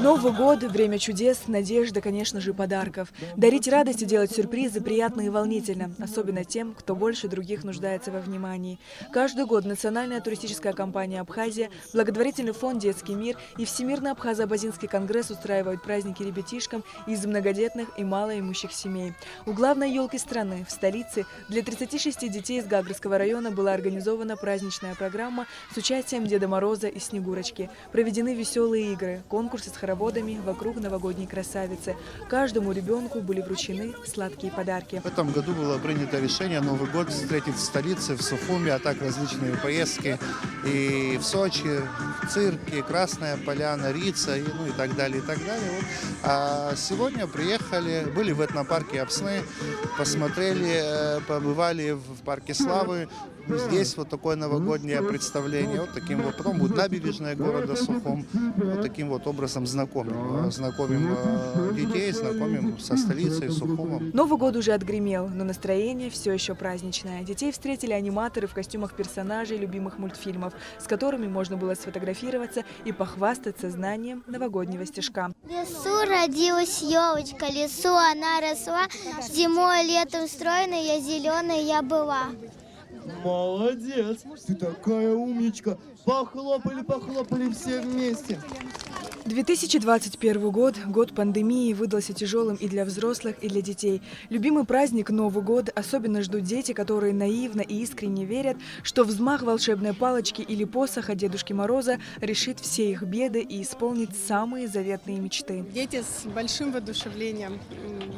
Новый год – время чудес, надежды, конечно же, подарков. Дарить радость и делать сюрпризы приятно и волнительно, особенно тем, кто больше других нуждается во внимании. Каждый год Национальная туристическая компания «Абхазия», благотворительный фонд «Детский мир» и Всемирный Абхазо-Абазинский конгресс устраивают праздники ребятишкам из многодетных и малоимущих семей. У главной елки страны, в столице, для 36 детей из Гагрского района была организована праздничная программа с участием Деда Мороза и Снегурочки. Проведены веселые игры, конкурсы с хороводами вокруг новогодней красавицы. Каждому ребенку были вручены сладкие подарки. В этом году было принято решение Новый год встретить в столице, в Сухуми, а так различные поездки и в Сочи, в цирке, Красная Поляна, Рица и так далее, и так далее. Вот. А сегодня приехали, были в этнопарке Апсны, посмотрели, побывали в парке Славы. Здесь вот такое новогоднее представление. Вот таким вот. Потом будет набережная города Сухум. Вот таким вот образом знакомим детей, знакомим со столицей, Сухумом. Новый год уже отгремел, но настроение все еще праздничное. Детей встретили аниматоры в костюмах персонажей любимых мультфильмов, с которыми можно было сфотографироваться и похвастаться знанием новогоднего стишка. В лесу родилась елочка, лесу она росла, зимой, летом стройная, я зеленая я была. Молодец! Ты такая умничка! Похлопали все вместе. 2021 год, год пандемии, выдался тяжелым и для взрослых, и для детей. Любимый праздник Новый год особенно ждут дети, которые наивно и искренне верят, что взмах волшебной палочки или посоха Дедушки Мороза решит все их беды и исполнит самые заветные мечты. Дети с большим воодушевлением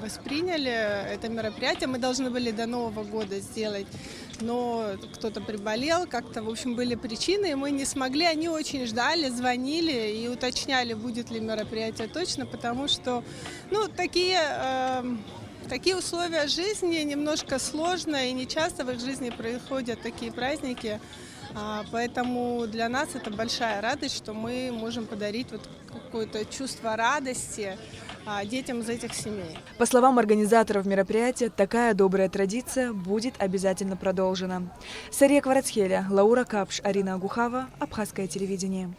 восприняли это мероприятие. Мы должны были до Нового года сделать, но кто-то приболел, как-то, в общем, были причины, и мы не смогли. Они очень ждали, звонили и уточняли, будет ли мероприятие точно, потому что такие условия жизни немножко сложно, и не часто в их жизни происходят такие праздники. Поэтому для нас это большая радость, что мы можем подарить вот какое-то чувство радости детям из этих семей. По словам организаторов мероприятия, такая добрая традиция будет обязательно продолжена. Сария Кварацхеля, Лаура Капш, Арина Агухава, Абхазское телевидение.